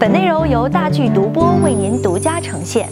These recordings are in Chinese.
本内容由大剧独播为您独家呈现。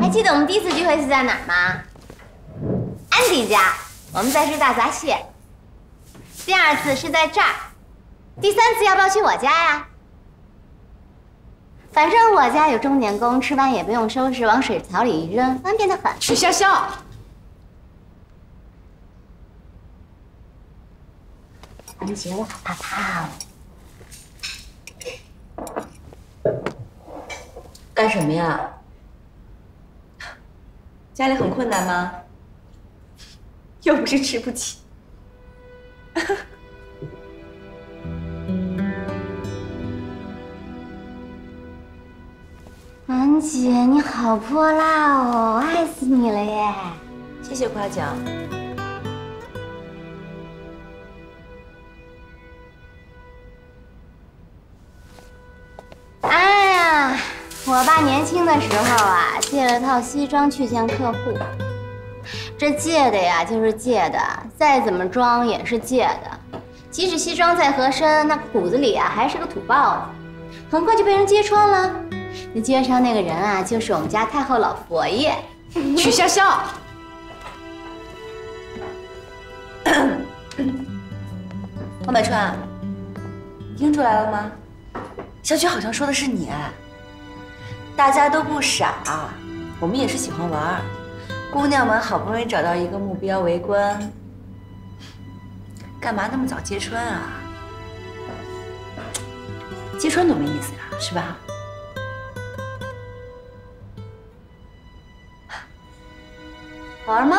还记得我们第一次聚会是在哪儿吗？安迪家，我们在吃大闸蟹。第二次是在这儿，第三次要不要去我家呀？反正我家有钟点工，吃完也不用收拾，往水槽里一扔，方便的很。许潇潇，安杰，我好怕怕哦。干什么呀？家里很困难吗？又不是吃不起。安姐，你好泼辣哦，爱死你了耶！谢谢夸奖。哎呀，我爸年轻的时候啊，借了套西装去见客户。这借的呀，就是借的，再怎么装也是借的。即使西装再合身，那骨子里啊还是个土包子。很快就被人揭穿了。那街上那个人啊，就是我们家太后老佛爷。许潇潇，王百川，你听出来了吗？小菊好像说的是你。大家都不傻，我们也是喜欢玩。姑娘们好不容易找到一个目标围观，干嘛那么早揭穿啊？揭穿多没意思呀，是吧？好玩吗？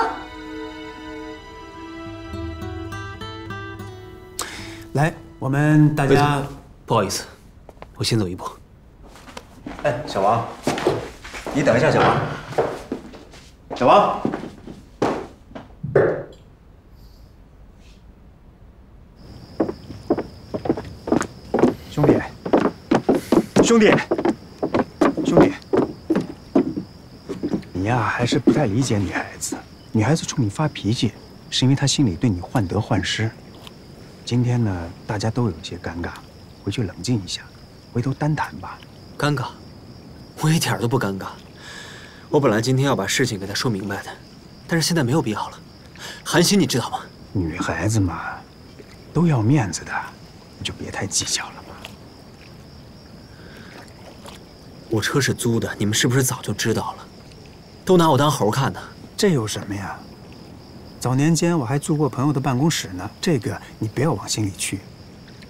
来，我们大家不好意思，我先走一步。哎，小王，你等一下，小王。小王，兄弟，兄弟，兄弟，你呀还是不太理解女孩子。女孩子冲你发脾气，是因为她心里对你患得患失。今天呢，大家都有些尴尬，回去冷静一下，回头单谈吧。尴尬？我一点都不尴尬。我本来今天要把事情给她说明白的，但是现在没有必要了。韩欣，你知道吗？女孩子嘛，都要面子的，你就别太计较了嘛。我车是租的，你们是不是早就知道了？都拿我当猴看呢？这有什么呀？早年间我还住过朋友的办公室呢，这个你不要往心里去。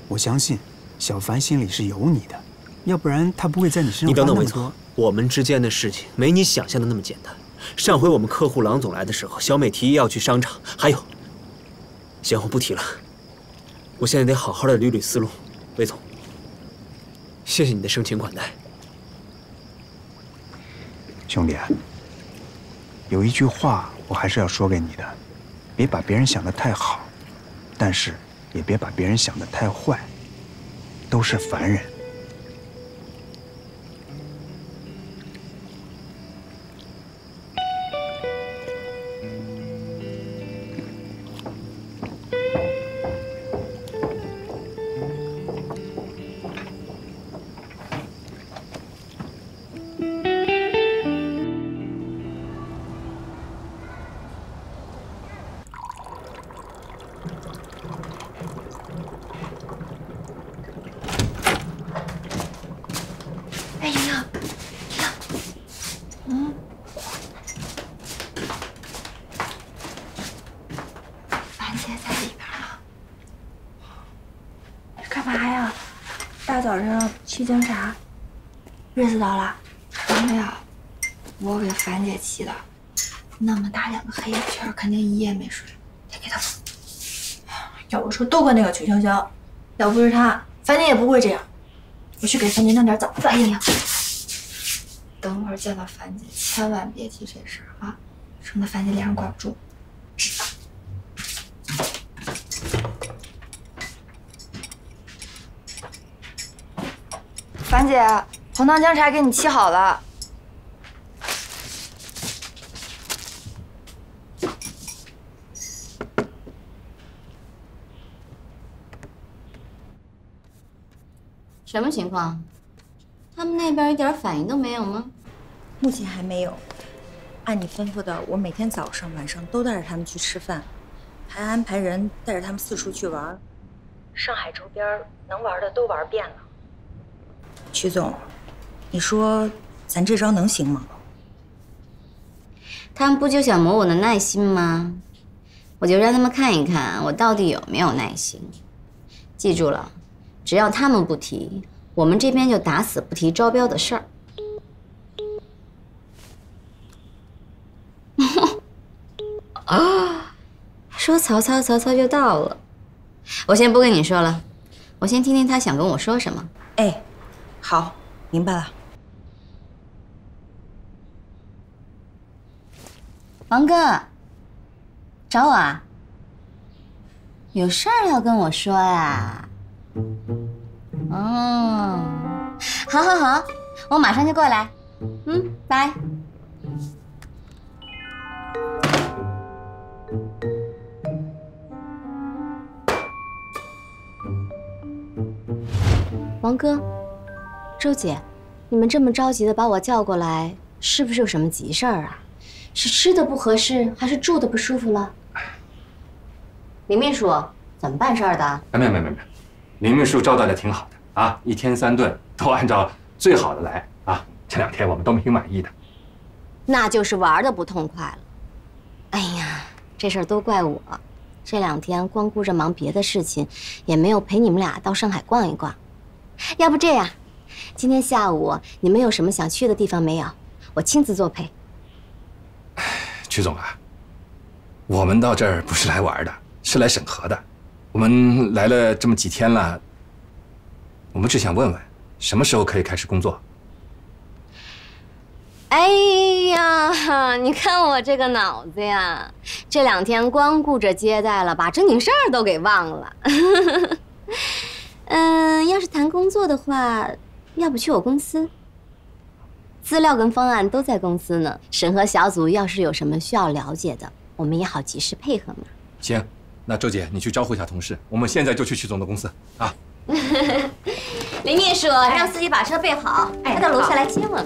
我相信小凡心里是有你的，要不然他不会在你身上花那么多。你等等，魏总，我们之间的事情没你想象的那么简单。上回我们客户郎总来的时候，小美提议要去商场，还有，行，我不提了。我现在得好好的捋捋思路。魏总，谢谢你的盛情款待。兄弟，有一句话我还是要说给你的，别把别人想得太好，但是也别把别人想得太坏，都是凡人。哎呀，樊姐在里边呢。干嘛呀？大早上气警察，热死到了。没有，我给樊姐气的，那么大两个黑眼圈，肯定一夜没睡。得给她补。要我说，都怪那个曲潇潇，要不是她，樊姐也不会这样。我去给樊姐弄点早饭。哎呀，等会儿见到樊姐，千万别提这事儿啊，省得樊姐脸上挂不住。知道。樊姐，红糖姜茶给你沏好了。什么情况？他们那边一点反应都没有吗？目前还没有。按你吩咐的，我每天早上、晚上都带着他们去吃饭，还安排人带着他们四处去玩。上海周边能玩的都玩遍了。曲总，你说咱这招能行吗？他们不就想磨我的耐心吗？我就让他们看一看我到底有没有耐心。记住了，只要他们不提，我们这边就打死不提招标的事儿。啊！说曹操，曹操就到了。我先不跟你说了，我先听听他想跟我说什么。哎，好，明白了。王哥，找我啊？有事儿要跟我说呀？哦，好，好，好，我马上就过来。拜。王哥，周姐，你们这么着急的把我叫过来，是不是有什么急事儿啊？是吃的不合适，还是住的不舒服了？林秘书，怎么办事儿的？没，林秘书招待的挺好的啊，一天3顿都按照最好的来啊。这2天我们都挺满意的。那就是玩的不痛快了。哎呀，这事儿都怪我，这2天光顾着忙别的事情，也没有陪你们俩到上海逛一逛。要不这样，今天下午你们有什么想去的地方没有？我亲自作陪。曲总啊，我们到这儿不是来玩的，是来审核的。我们来了这么几天了，我们只想问问，什么时候可以开始工作？哎呀，你看我这个脑子呀，这2天光顾着接待了，把正经事儿都给忘了。要是谈工作的话，要不去我公司？资料跟方案都在公司呢。审核小组要是有什么需要了解的，我们也好及时配合嘛。行，那周姐你去招呼一下同事，我们现在就去曲总的公司啊。林秘书，让司机把车备好，他到楼下来接我们。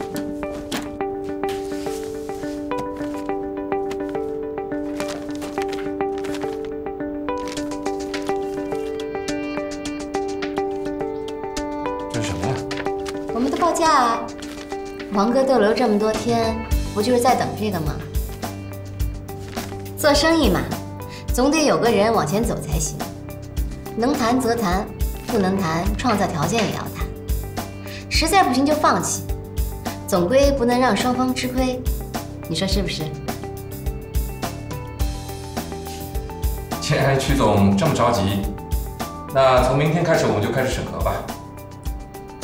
这是什么呀？我们的报价啊。王哥逗留这么多天，不就是在等这个吗？做生意嘛，总得有个人往前走才行。能谈则谈，不能谈，创造条件也要谈。实在不行就放弃，总归不能让双方吃亏。你说是不是？既然曲总这么着急，那从明天开始我们就开始审核吧。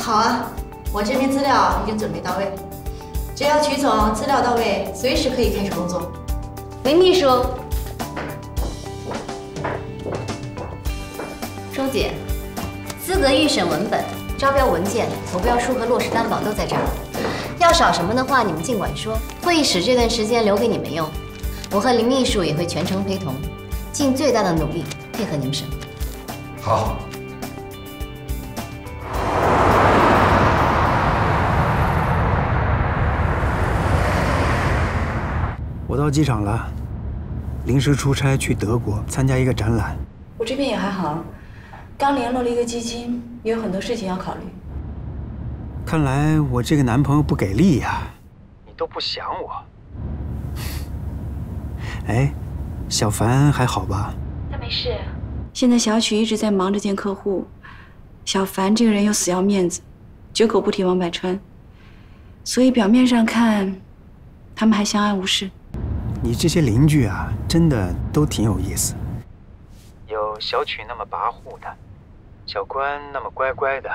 好啊，我这边资料已经准备到位，只要曲总资料到位，随时可以开始工作。林秘书，周姐，资格预审文本、招标文件、投标书和落实担保都在这儿。要少什么的话，你们尽管说。会议室这段时间留给你们用，我和林秘书也会全程陪同，尽最大的努力配合你们审。好。我到机场了，临时出差去德国参加一个展览。我这边也还好，刚联络了一个基金，也有很多事情要考虑。看来我这个男朋友不给力呀，你都不想我。哎，小凡还好吧？他没事。现在小曲一直在忙着见客户，小凡这个人又死要面子，绝口不提王百川，所以表面上看，他们还相安无事。你这些邻居啊，真的都挺有意思。有小曲那么跋扈的，小关那么乖乖的，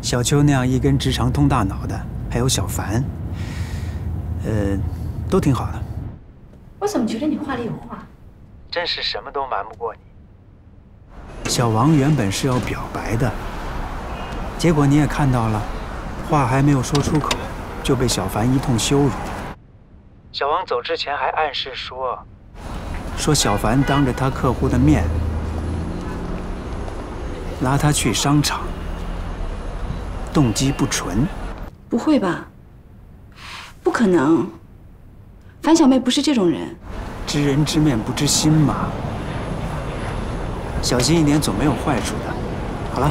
小秋那样一根直肠通大脑的，还有小凡，都挺好的。我怎么觉得你话里有话？真是什么都瞒不过你。小王原本是要表白的，结果你也看到了，话还没有说出口，就被小凡一通羞辱。小王走之前还暗示说小凡当着他客户的面拉他去商场，动机不纯。不会吧？不可能，樊小妹不是这种人。知人知面不知心嘛，小心一点总没有坏处的。好了，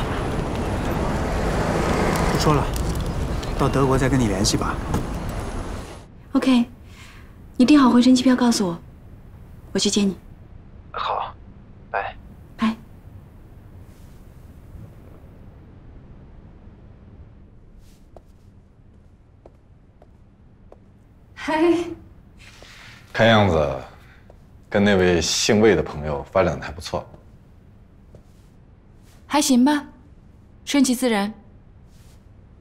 不说了，到德国再跟你联系吧。OK， 你订好回程机票告诉我，我去接你。好，拜拜。嗨，看样子跟那位姓魏的朋友发展的还不错。还行吧，顺其自然。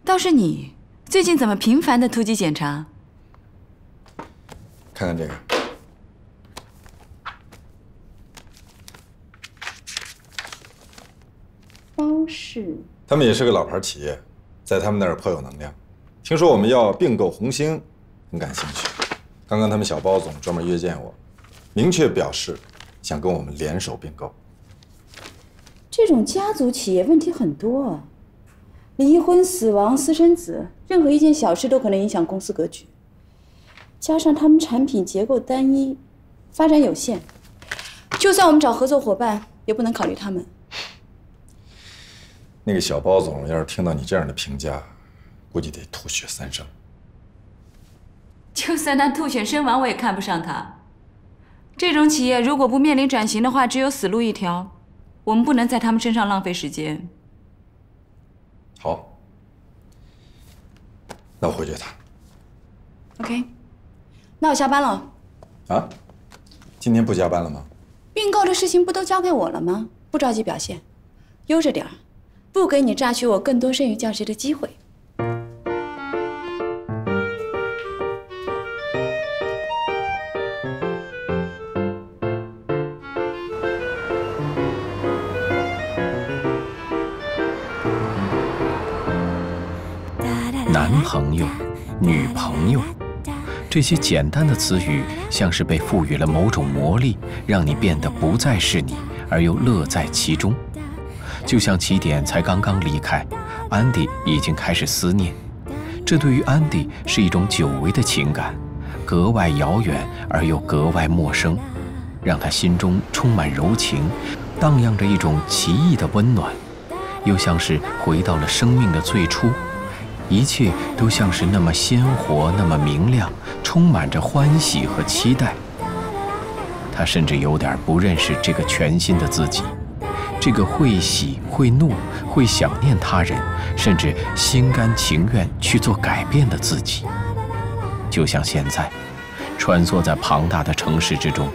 倒是你最近怎么频繁的突击检查？看看这个，包氏，他们也是个老牌企业，在他们那儿颇有能量。听说我们要并购红星，很感兴趣。刚刚他们小包总专门约见我，明确表示想跟我们联手并购。这种家族企业问题很多啊，离婚、死亡、私生子，任何一件小事都可能影响公司格局。加上他们产品结构单一，发展有限，就算我们找合作伙伴，也不能考虑他们。那个小包总要是听到你这样的评价，估计得吐血3升。就算他吐血身亡，我也看不上他。这种企业如果不面临转型的话，只有死路一条。我们不能在他们身上浪费时间。好，那我回绝他。OK， 那我下班了。啊？今天不加班了吗？并购的事情不都交给我了吗？不着急表现，悠着点儿，不给你榨取我更多剩余教学的机会。男朋友、女朋友，这些简单的词语，像是被赋予了某种魔力，让你变得不再是你，而又乐在其中。就像起点才刚刚离开，安迪已经开始思念。这对于安迪是一种久违的情感，格外遥远而又格外陌生，让他心中充满柔情，荡漾着一种奇异的温暖，又像是回到了生命的最初。一切都像是那么鲜活，那么明亮，充满着欢喜和期待。他甚至有点不认识这个全新的自己，这个会喜会怒会想念他人，甚至心甘情愿去做改变的自己。就像现在，穿梭在庞大的城市之中，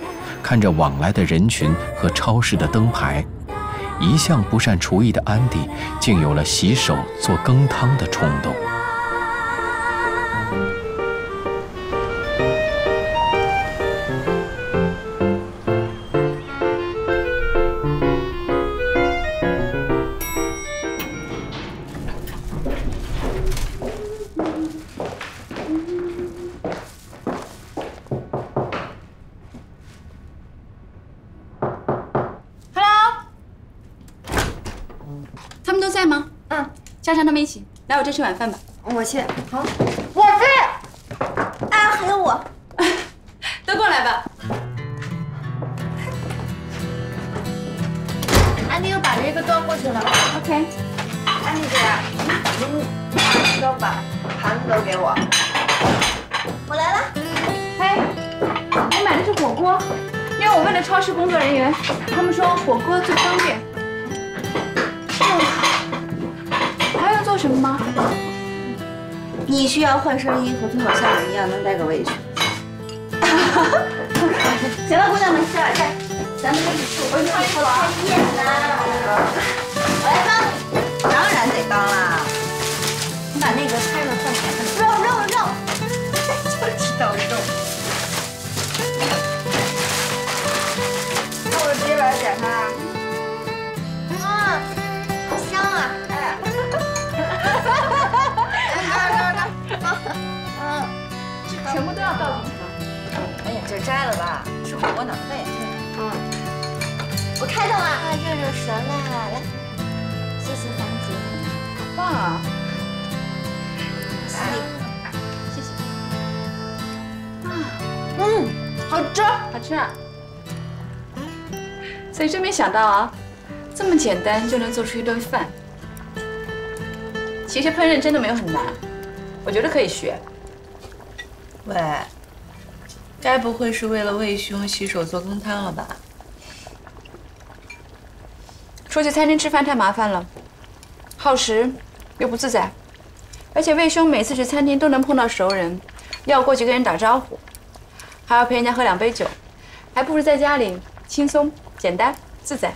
看着往来的人群和超市的灯牌，一向不善厨艺的安迪，竟有了洗手做羹汤的冲动。叫上他们一起来我这吃晚饭吧。我去。好，我去。啊，还有我。都过来吧。安迪又把这个端过去了。OK。安迪姐，都把盘子都给我。我来了。嘿，我买的是火锅，因为我问了超市工作人员，他们说火锅最方便。还要做什么吗？你需要换身衣服，最好像我一样能带个围裙。行了，姑娘们，吃晚饭，咱们一起吃。我快吃了啊！我来帮你。当然得帮啦。你把那个拆了放前面。肉，就知道肉。那我直接把它剪开啊。好香啊！这全部都要倒进去吗？把眼镜摘了吧，吃火锅哪能戴眼镜？我开动了，热舌了，来，谢谢芳姐，好棒啊！谢谢。好吃，好吃啊！所以真没想到啊，这么简单就能做出一顿饭。其实烹饪真的没有很难，我觉得可以学。喂，该不会是为了魏兄洗手做羹汤了吧？出去餐厅吃饭太麻烦了，耗时又不自在，而且魏兄每次去餐厅都能碰到熟人，要过去跟人打招呼，还要陪人家喝2杯酒，还不如在家里轻松、简单、自在。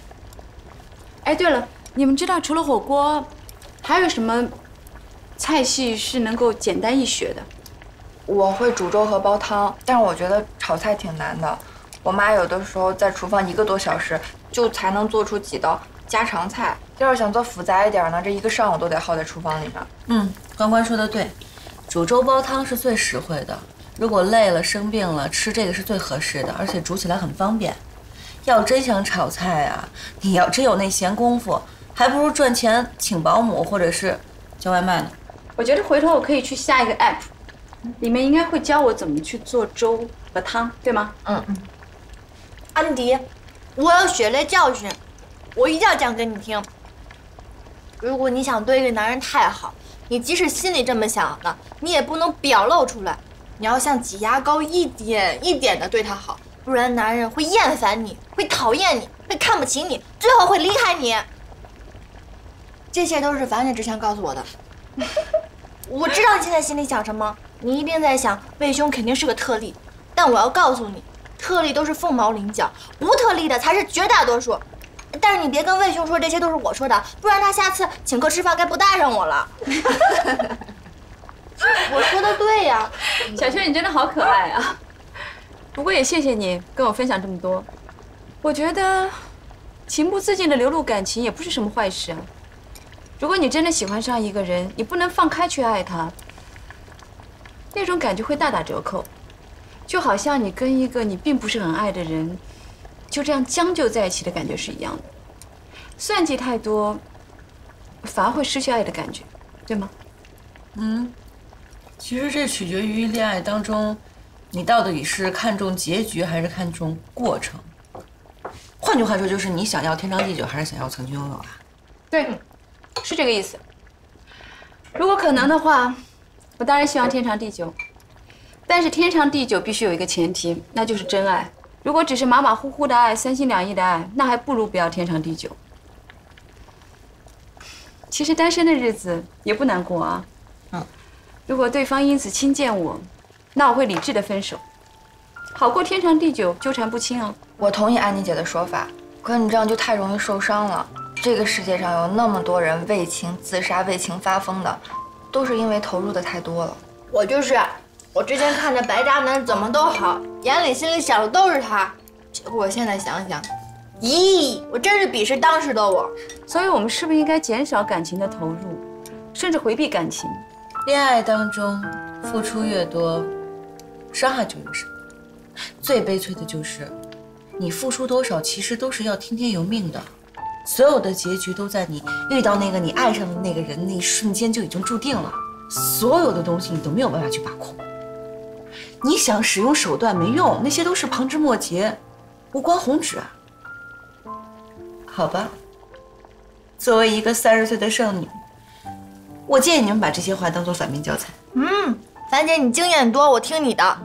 哎，对了，你们知道除了火锅，还有什么菜系是能够简单易学的？我会煮粥和煲汤，但是我觉得炒菜挺难的。我妈有的时候在厨房1个多小时，就才能做出几道家常菜。要是想做复杂一点呢，这1个上午都得耗在厨房里面。关关说的对，煮粥煲汤是最实惠的。如果累了、生病了，吃这个是最合适的，而且煮起来很方便。要真想炒菜啊，你要真有那闲工夫，还不如赚钱请保姆或者是叫外卖呢。我觉得回头我可以去下一个 app， 里面应该会教我怎么去做粥和汤，对吗？安迪，我有血泪教训，我一定要讲给你听。如果你想对一个男人太好，你即使心里这么想的，你也不能表露出来。你要像挤牙膏一点一点的对他好，不然男人会厌烦你，会讨厌你，会看不起你，最后会离开你。这些都是樊姐之前告诉我的。我知道你现在心里想什么，你一定在想魏兄肯定是个特例，但我要告诉你，特例都是凤毛麟角，不特例的才是绝大多数。但是你别跟魏兄说这些都是我说的，不然他下次请客吃饭该不带上我了。我说的对呀，小秋你真的好可爱啊！不过也谢谢你跟我分享这么多，我觉得情不自禁的流露感情也不是什么坏事啊。如果你真的喜欢上一个人，你不能放开去爱他，那种感觉会大打折扣，就好像你跟一个你并不是很爱的人，就这样将就在一起的感觉是一样的。算计太多，反而会失去爱的感觉，对吗？其实这取决于恋爱当中，你到底是看重结局还是看重过程。换句话说，就是你想要天长地久，还是想要曾经拥有啊？对，是这个意思。如果可能的话，我当然希望天长地久，但是天长地久必须有一个前提，那就是真爱。如果只是马马虎虎的爱、三心两意的爱，那还不如不要天长地久。其实单身的日子也不难过啊。如果对方因此轻贱我，那我会理智的分手，好过天长地久纠缠不清啊。我同意安妮姐的说法，可你这样就太容易受伤了。这个世界上有那么多人为情自杀、为情发疯的，都是因为投入的太多了。我就是，我之前看着白渣男怎么都好，眼里心里想的都是他，结果我现在想想，咦，我真是鄙视当时的我。所以我们是不是应该减少感情的投入，甚至回避感情？恋爱当中，付出越多，伤害就越少。最悲催的就是，你付出多少，其实都是要听天由命的。所有的结局都在你遇到那个你爱上的那个人那一瞬间就已经注定了。所有的东西你都没有办法去把控。你想使用手段没用，那些都是旁枝末节，无关宏旨啊。好吧，作为一个30岁的剩女，我建议你们把这些话当做反面教材。樊姐你经验多，我听你的。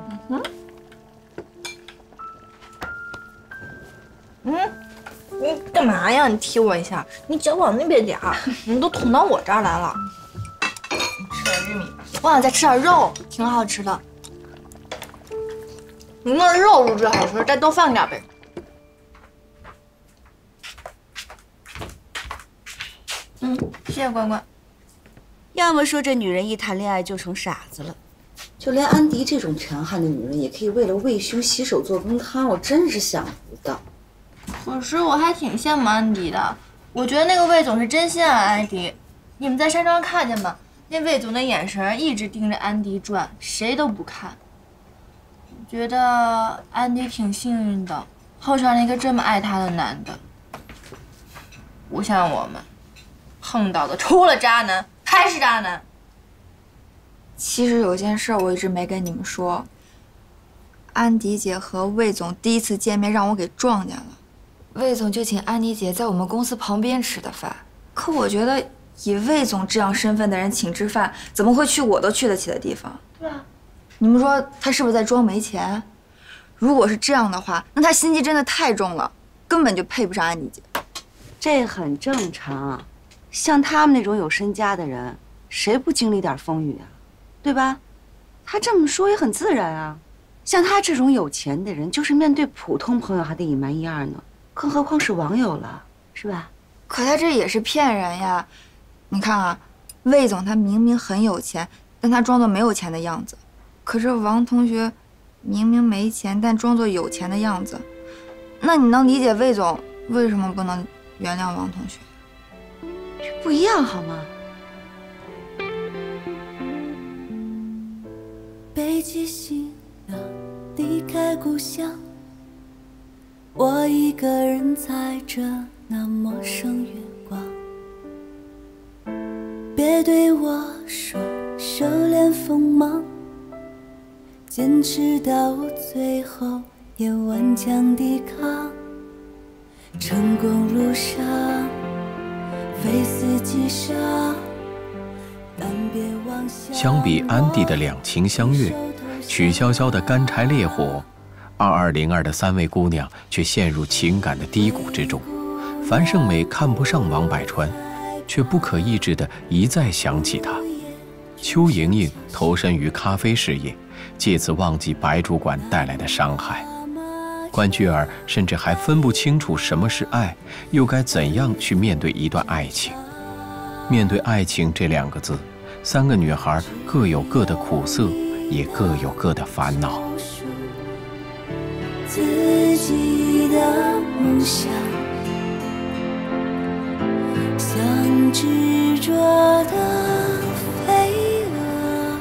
你干嘛呀？你踢我一下，你脚往那边点儿，你都捅到我这儿来了。吃点玉米，我想再吃点肉，挺好吃的。你那肉是最好吃，再多放点呗。谢谢关关。要么说这女人一谈恋爱就成傻子了，就连安迪这种强悍的女人也可以为了魏兄洗手做羹汤，我真是想不到。可是我还挺羡慕安迪的，我觉得那个魏总是真心爱安迪。你们在山庄看见吗？那魏总的眼神一直盯着安迪转，谁都不看。我觉得安迪挺幸运的，碰上了一个这么爱她的男的。不像我们，碰到的除了渣男还是渣男。其实有件事我一直没跟你们说，安迪姐和魏总第一次见面让我给撞见了。魏总就请安迪姐在我们公司旁边吃的饭，可我觉得以魏总这样身份的人请吃饭，怎么会去我都去得起的地方？对啊，你们说他是不是在装没钱？如果是这样的话，那他心机真的太重了，根本就配不上安迪姐。这很正常，像他们那种有身家的人，谁不经历点风雨啊？对吧？他这么说也很自然啊。像他这种有钱的人，就是面对普通朋友还得隐瞒一二呢，更何况是网友了，是吧？可他这也是骗人呀！你看啊，魏总他明明很有钱，但他装作没有钱的样子；可是王同学明明没钱，但装作有钱的样子。那你能理解魏总为什么不能原谅王同学？这不一样好吗？背起行囊，离开故乡，我一个人踩着那陌生月光。别对我说收敛锋芒，坚持到最后也顽强抵抗。成功路上非死即伤，但别妄想。相比安迪的两情相悦，曲筱绡的干柴烈火，2202的3位姑娘却陷入情感的低谷之中。樊胜美看不上王百川，却不可抑制地一再想起他。邱莹莹投身于咖啡事业，借此忘记白主管带来的伤害。关雎尔甚至还分不清楚什么是爱，又该怎样去面对一段爱情。面对爱情这2个字，3个女孩各有各的苦涩，也各有各的烦恼。自己的梦想，像执着的飞蛾，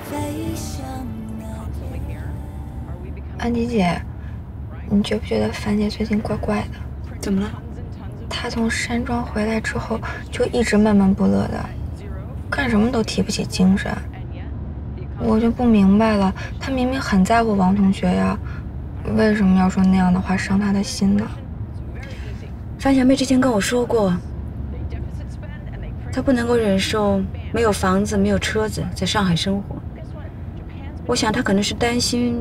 飞向那天。安迪姐，你觉不觉得樊姐最近怪怪的？怎么了？她从山庄回来之后就一直闷闷不乐的，干什么都提不起精神。我就不明白了，她明明很在乎王同学呀，为什么要说那样的话伤他的心呢？樊小妹之前跟我说过，她不能够忍受没有房子、没有车子在上海生活。我想她可能是担心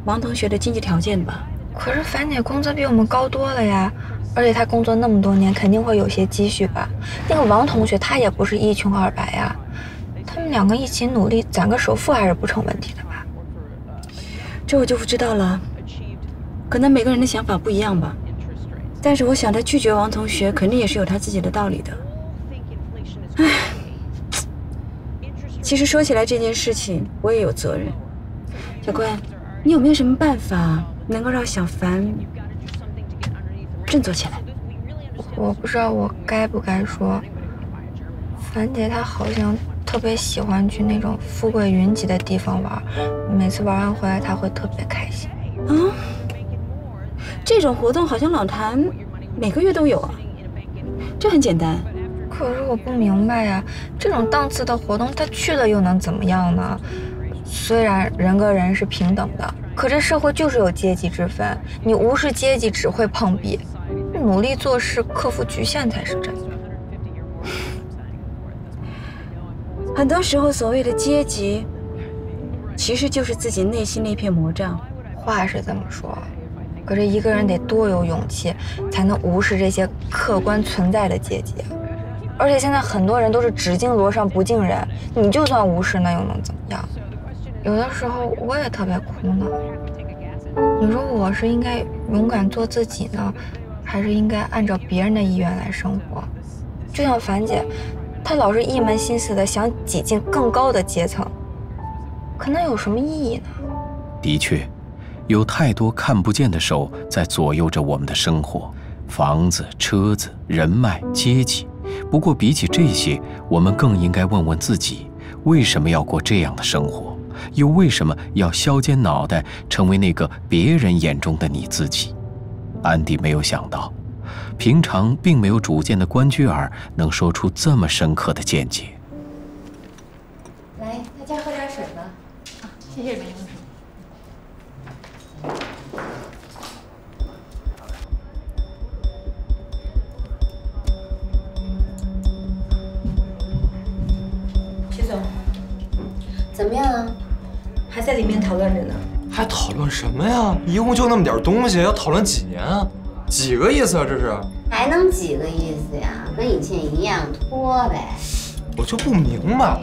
王同学的经济条件吧。可是樊姐工资比我们高多了呀，而且她工作那么多年，肯定会有些积蓄吧。那个王同学他也不是一穷二白呀，他们2个一起努力攒个首付还是不成问题的吧？这我就不知道了，可能每个人的想法不一样吧。但是我想他拒绝王同学，肯定也是有他自己的道理的。唉，其实说起来这件事情，我也有责任。小关，你有没有什么办法能够让小樊振作起来？我不知道我该不该说。樊姐她好像特别喜欢去那种富贵云集的地方玩，每次玩完回来她会特别开心。这种活动好像老谭每个月都有啊，这很简单。可是我不明白呀，这种档次的活动他去了又能怎么样呢？虽然人跟人是平等的，可这社会就是有阶级之分，你无视阶级只会碰壁，努力做事克服局限才是真的。很多时候，所谓的阶级，其实就是自己内心那片魔障。话是这么说，可是一个人得多有勇气，才能无视这些客观存在的阶级。而且现在很多人都是只敬罗上不敬人，你就算无视，那又能怎么样？有的时候我也特别苦恼。你说我是应该勇敢做自己呢，还是应该按照别人的意愿来生活？就像樊姐，她老是一门心思的想挤进更高的阶层，可能有什么意义呢？的确，有太多看不见的手在左右着我们的生活，房子、车子、人脉、阶级。不过比起这些，我们更应该问问自己，为什么要过这样的生活？又为什么要削尖脑袋成为那个别人眼中的你自己？安迪没有想到，平常并没有主见的关雎尔能说出这么深刻的见解。来，大家喝点水吧。啊，谢谢林公主。徐总，怎么样啊？还在里面讨论着呢。还讨论什么呀？一共就那么点东西，要讨论几年啊？几个意思啊？这是？还能几个意思呀？跟以前一样拖呗。我就不明白了，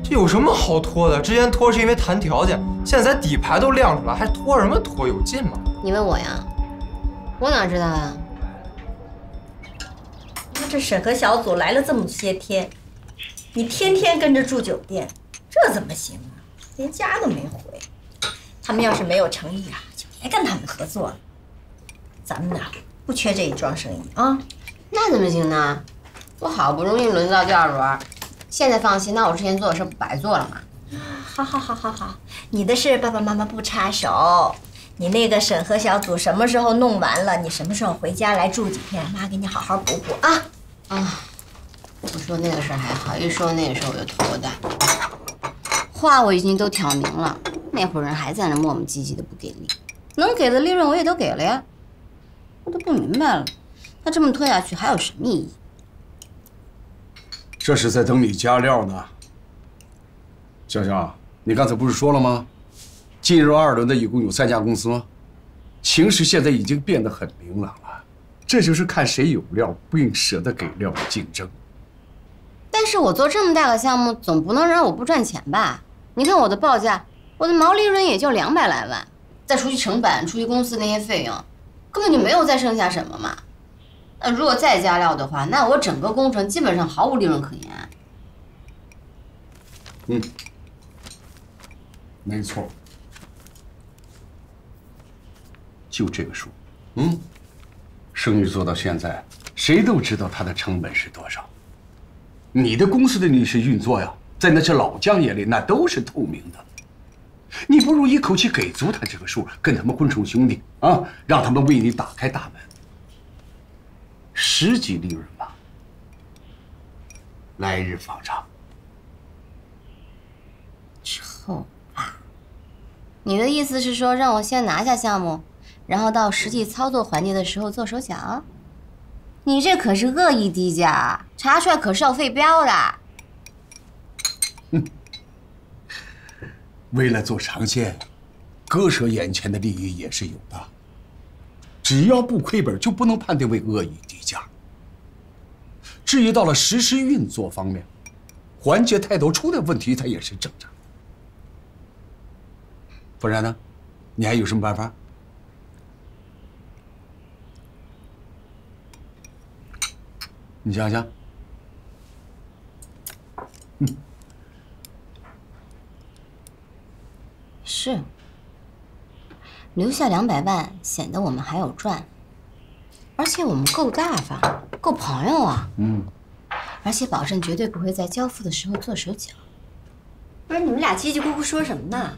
这有什么好拖的？之前拖是因为谈条件，现在咱底牌都亮出来，还拖什么拖？有劲吗？你问我呀？我哪知道呀？那这审核小组来了这么些天，你天天跟着住酒店，这怎么行啊？连家都没回。他们要是没有诚意啊，就别跟他们合作了。咱们呐，不缺这一桩生意啊。那怎么行呢？我好不容易轮到第二轮，现在放弃，那我之前做的事不白做了吗？好，你的事爸爸妈妈不插手。你那个审核小组什么时候弄完了？你什么时候回家来住几天？妈给你好好补补啊。啊，不说那个事还好，一说那个事我就头大。话我已经都挑明了，那伙人还在那磨磨唧唧的不给力，能给的利润我也都给了呀。我都不明白了，那这么拖下去还有什么意义？这是在等你加料呢。香香，你刚才不是说了吗？进入2轮的一共有3家公司吗？形势现在已经变得很明朗了，这就是看谁有料，并舍得给料的竞争。但是我做这么大个项目，总不能让我不赚钱吧？你看我的报价，我的毛利润也就200来万，再除去成本，除去公司那些费用，根本就没有再剩下什么嘛。那如果再加料的话，那我整个工程基本上毫无利润可言。没错，就这个数。生意做到现在，谁都知道它的成本是多少。你的公司的逆势运作呀，在那些老将眼里，那都是透明的。你不如一口气给足他这个数，跟他们混成兄弟啊，让他们为你打开大门。实际利润吧，来日方长。臭啊！你的意思是说，让我先拿下项目，然后到实际操作环节的时候做手脚？你这可是恶意低价，查出来可是要废标的。为了做长线，割舍眼前的利益也是有的。只要不亏本，就不能判定为恶意低价。至于到了实施运作方面，环节太多出点问题，它也是正常。不然呢？你还有什么办法？你想想。是，留下200万，显得我们还有赚，而且我们够大方，够朋友啊。而且保证绝对不会在交付的时候做手脚。不是你们俩叽叽咕咕说什么呢？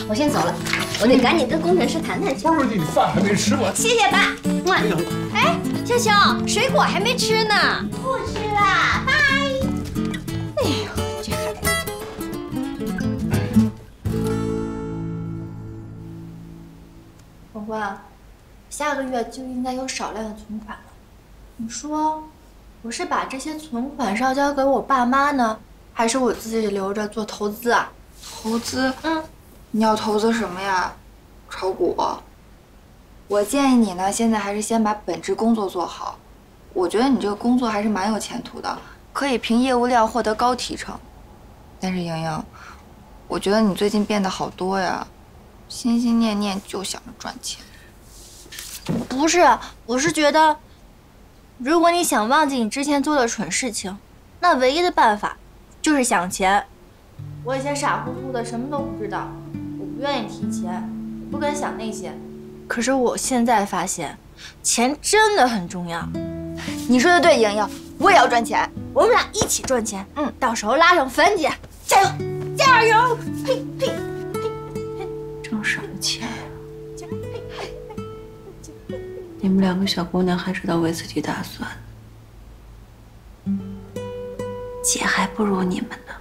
我先走了，我得赶紧跟工程师谈谈去。不是你饭还没吃完。谢谢爸。哎，潇潇，水果还没吃呢。不吃了，拜。哎呦，这孩子。欢欢，下个月就应该有少量的存款了。你说，我是把这些存款是要交给我爸妈呢，还是我自己留着做投资啊？投资？你要投资什么呀？炒股？我建议你呢，现在还是先把本职工作做好。我觉得你这个工作还是蛮有前途的，可以凭业务量获得高提成。但是莹莹，我觉得你最近变得好多呀，心心念念就想着赚钱。不是，我是觉得，如果你想忘记你之前做的蠢事情，那唯一的办法就是想钱。我以前傻乎乎的，什么都不知道，我不愿意提钱，也不敢想那些。可是我现在发现，钱真的很重要。你说的对，莹莹，我也要赚钱，我们俩一起赚钱。到时候拉上樊姐，加油，加油！嘿嘿嘿嘿，挣什么钱呀？你们两个小姑娘还知道为自己打算，姐还不如你们呢。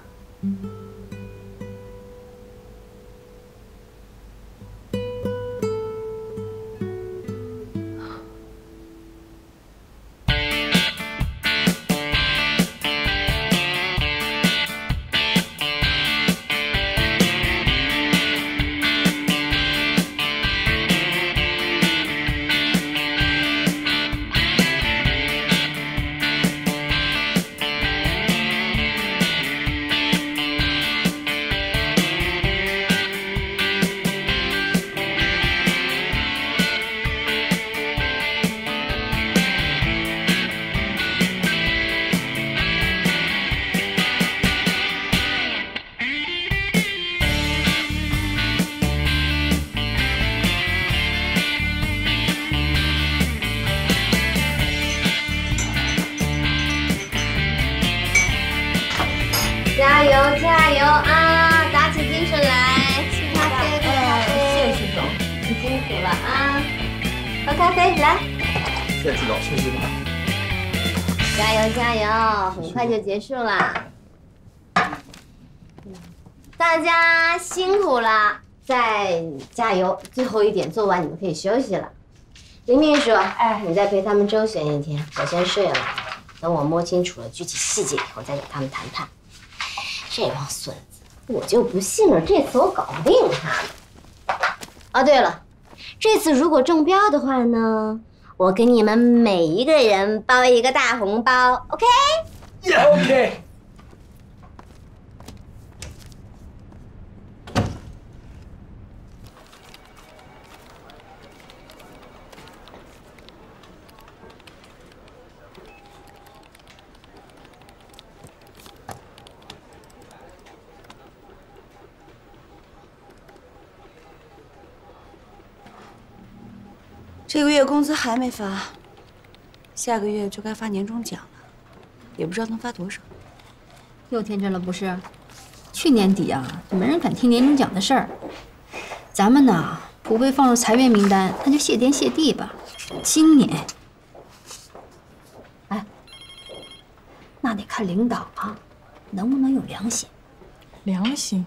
加油加油啊！打起精神来，吃咖啡，喝咖啡。谢谢徐总，你辛苦了啊！喝咖啡来。谢谢徐总，谢谢徐总。加油加油，很快就结束了。大家辛苦了，再加油！最后一点做完，你们可以休息了。林秘书，你再陪他们周旋一天，我先睡了。等我摸清楚了具体细节以后，再找他们谈判。这帮孙子，我就不信了，这次我搞不定他。哦，对了，这次如果中标的话呢，我给你们每一个人包一个大红包 ，OK？OK。这个月工资还没发，下个月就该发年终奖了，也不知道能发多少。又天真了不是？去年底啊，就没人敢提年终奖的事儿。咱们呢，不被放入裁员名单，那就谢天谢地吧。今年，那得看领导啊，能不能有良心。良心？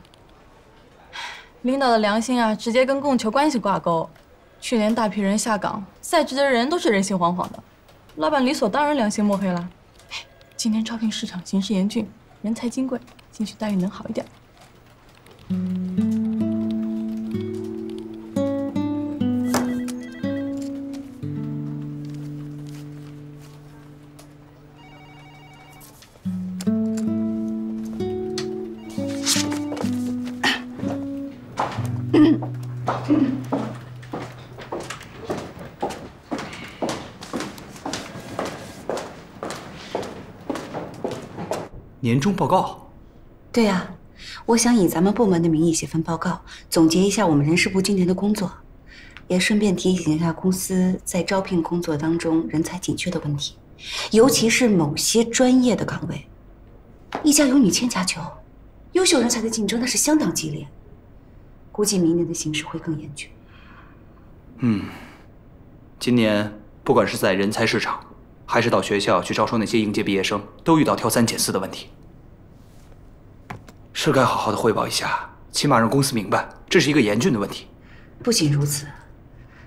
领导的良心啊，直接跟供求关系挂钩。去年大批人下岗，在职的人都是人心惶惶的，老板理所当然良心抹黑了。今年招聘市场形势严峻，人才金贵，兴许待遇能好一点。年终报告。对呀，我想以咱们部门的名义写份报告，总结一下我们人事部今年的工作，也顺便提醒一下公司在招聘工作当中人才紧缺的问题，尤其是某些专业的岗位，一家有女千家求，优秀人才的竞争那是相当激烈，估计明年的形势会更严峻。今年不管是在人才市场，还是到学校去招收那些应届毕业生，都遇到挑三拣四的问题。是该好好的汇报一下，起码让公司明白这是一个严峻的问题。不仅如此，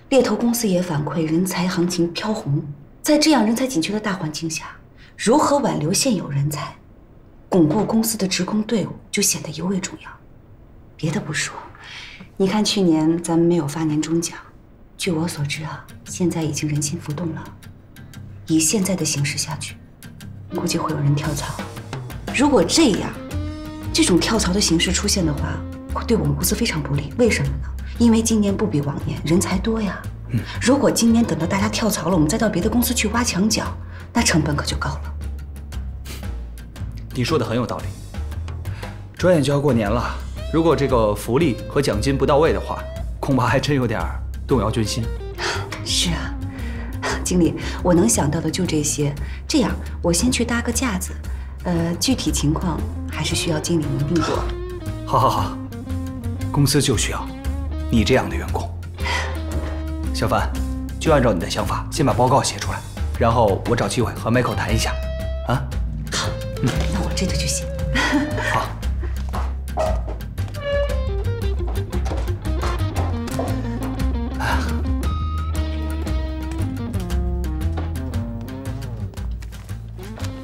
猎头公司也反馈人才行情飘红，在这样人才紧缺的大环境下，如何挽留现有人才，巩固公司的职工队伍就显得尤为重要。别的不说，你看去年咱们没有发年终奖，据我所知啊，现在已经人心浮动了。以现在的形势下去，估计会有人跳槽。如果这种跳槽的形式出现的话，会对我们公司非常不利。为什么呢？因为今年不比往年，人才多呀。如果今年等到大家跳槽了，我们再到别的公司去挖墙脚，那成本可就高了。你说的很有道理。转眼就要过年了，如果这个福利和奖金不到位的话，恐怕还真有点动摇军心。是啊，经理，我能想到的就这些。这样，我先去搭个架子，具体情况还是需要经理您定夺。好，公司就需要你这样的员工。小范，就按照你的想法，先把报告写出来，然后我找机会和 Michael 谈一下。啊？好，那我这就去写。好。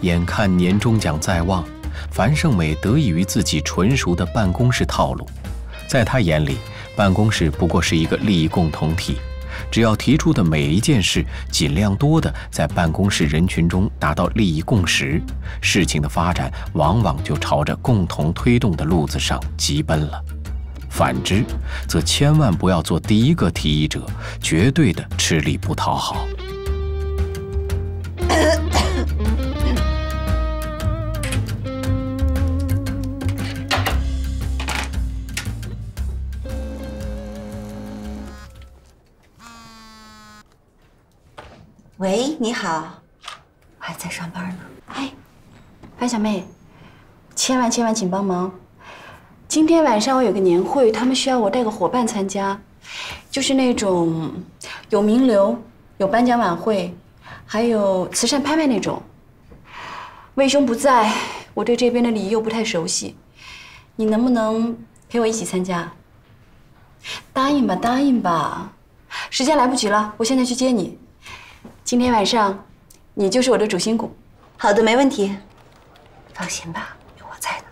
眼看年终奖在望，樊胜美得益于自己纯熟的办公室套路，在他眼里，办公室不过是一个利益共同体，只要提出的每一件事尽量多的在办公室人群中达到利益共识，事情的发展往往就朝着共同推动的路子上疾奔了。反之，则千万不要做第一个提议者，绝对的吃力不讨好。喂，你好，我还在上班呢。哎，樊小妹，千万请帮忙！今天晚上我有个年会，他们需要我带个伙伴参加，就是那种有名流、有颁奖晚会，还有慈善拍卖那种。魏兄不在，我对这边的礼仪又不太熟悉，你能不能陪我一起参加？答应吧，时间来不及了，我现在去接你。今天晚上，你就是我的主心骨。好的，没问题。放心吧，有我在呢。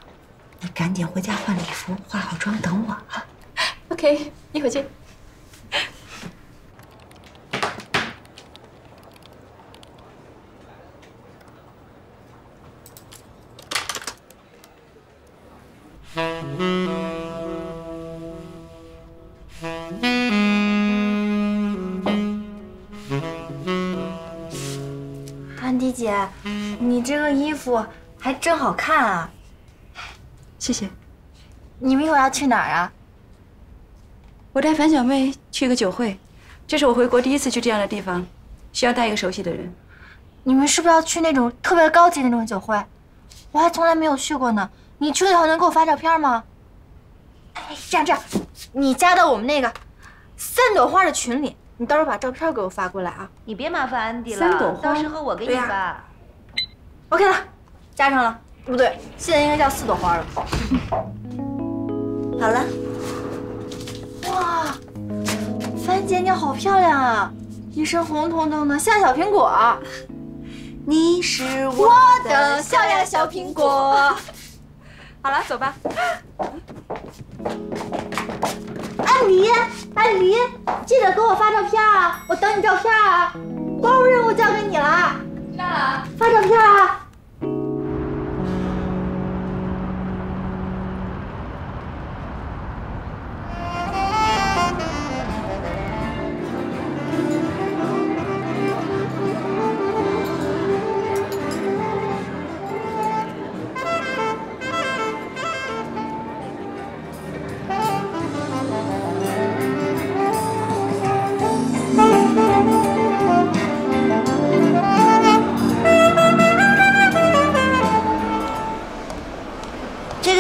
你赶紧回家换礼服，化好妆等我啊。OK， 一会儿见。安迪姐，你这个衣服还真好看啊！谢谢。你们一会儿要去哪儿啊？我带樊小妹去个酒会，这是我回国第一次去这样的地方，需要带一个熟悉的人。你们是不是要去那种特别高级的那种酒会？我还从来没有去过呢。你去了以后能给我发照片吗？哎，这样，你加到我们那个3朵花的群里。你到时候把照片给我发过来啊！你别麻烦安迪了，3朵花，到时候我给你发。OK 了，加上了。不对，现在应该叫4朵花了。好了。哇，樊姐你好漂亮啊！一身红彤彤的，像小苹果。你是我的小呀小苹果。好了，走吧。安梨，记得给我发照片啊！我等你照片啊！光务任务交给你了，知道了，发照片啊！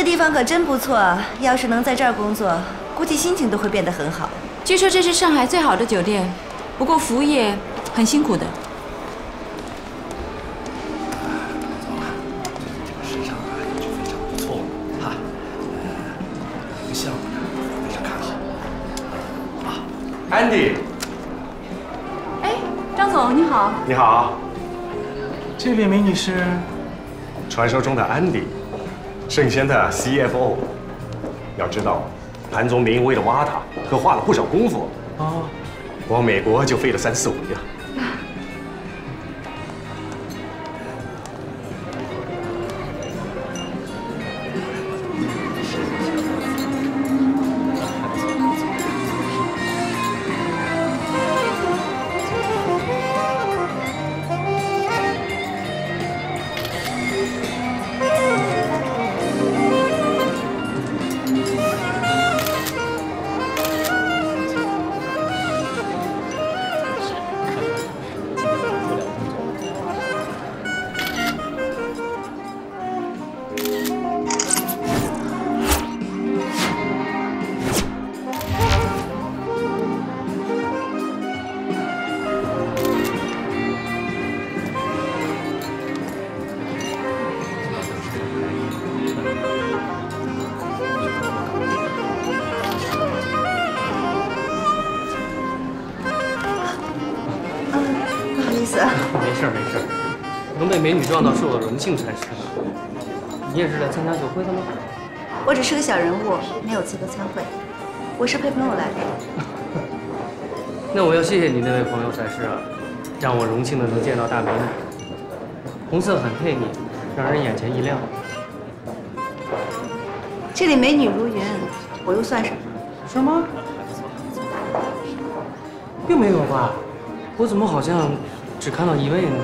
地方可真不错，要是能在这儿工作，估计心情都会变得很好。据说这是上海最好的酒店，不过服务业很辛苦的。身上啊，非常不错哈。项目呢，非常看好。啊，安迪。哎，张总你好。你好。这位美女是传说中的安迪。圣贤的 CFO。要知道，谭宗明为了挖他，可花了不少功夫。哦，光美国就飞了3、4回呀。 没事没事，能被美女撞到是我的荣幸才是。你也是来参加酒会的吗？我只是个小人物，没有资格参会。我是陪朋友来的。那我要谢谢你那位朋友才是啊，让我荣幸的能见到大美女。红色很配你，让人眼前一亮。这里美女如云，我又算什么？什么？并没有吧？我怎么好像只看到一位呢？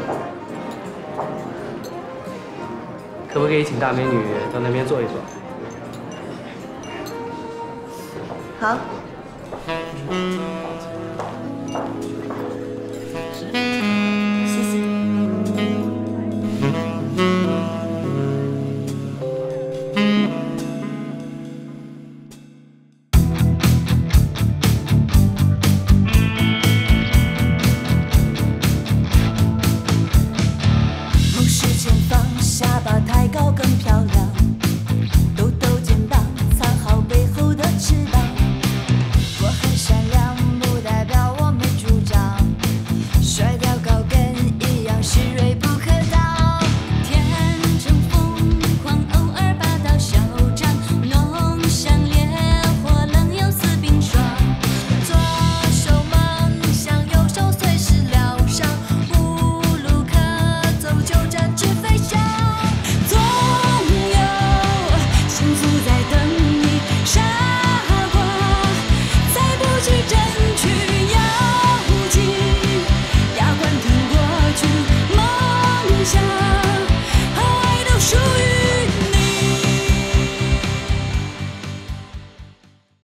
可不可以请大美女到那边坐一坐？好。